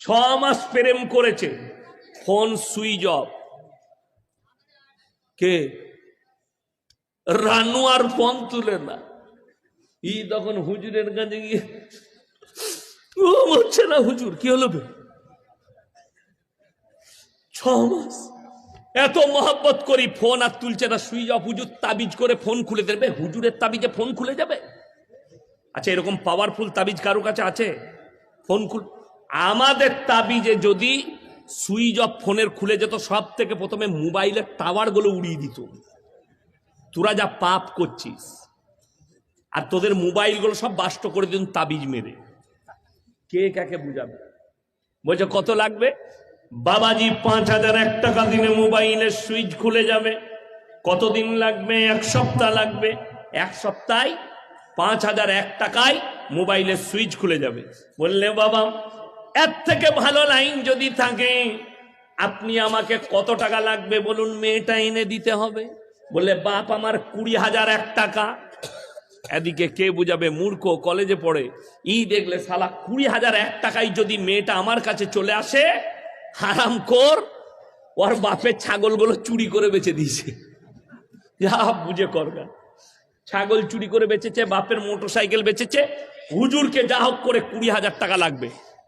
6 মাস প্রেম করেছে, phone switch off. কে? রানু আর phone তুলে না। তখন হুজুরের কাছে গিয়ে ও হচ্ছে না, হুজুর কি হলো? 6 মাস এত মহব্বত করি, ফোন আর তুলছে না, সুইচ অফ। হুজুর তাবিজ করে ফোন খুলে দেবে? হুজুরের তাবিজে ফোন খুলে যাবে? আচ্ছা, এরকম পাওয়ারফুল তাবিজ কারো কাছে আছে? ফোন খুল। আমাদের তাবিজে যদি সুইচ অফ ফোনের খুলে যেত, সব থেকে প্রথমে মোবাইলের টাওয়ার গুলো উড়িয়ে দিত। তোরা যা পাপ করছিস, আর তোদের মোবাইল গুলো সব বাষ্ট করে দিন তাবিজ মেরে। কে কাকে বুঝাবে? বলছে কত লাগবে? বাবাজি 5001 টাকা দিনে মোবাইলের সুইচ খুলে যাবে। কতদিন লাগবে? 1 সপ্তাহ লাগবে। 1 সপ্তাহে 5001 টাকায় মোবাইলের সুইচ খুলে যাবে। বললে বাবা, এর থেকে ভালো লাইন যদি থাকে, আপনি আমাকে কত টাকা লাগবে বলুন, মেয়েটা এনে দিতে হবে। বললে বাপ, আমার 20,001 টাকা। এদিকে কে বুঝাবে? মূর্খ, কলেজে পড়ে। দেখলে শালা 20,001 টাকায় যদি মেয়েটা আমার কাছে চলে আসে, হারামখোর ওর বাপের ছাগলগুলো চুরি করে বেচে দিয়েছে। যা বুঝে করবে। ছাগল চুরি করে বেচেছে, বাপের মোটরসাইকেল বেচেছে, হুজুরকে যা হোক করে 20,000 টাকা লাগবে।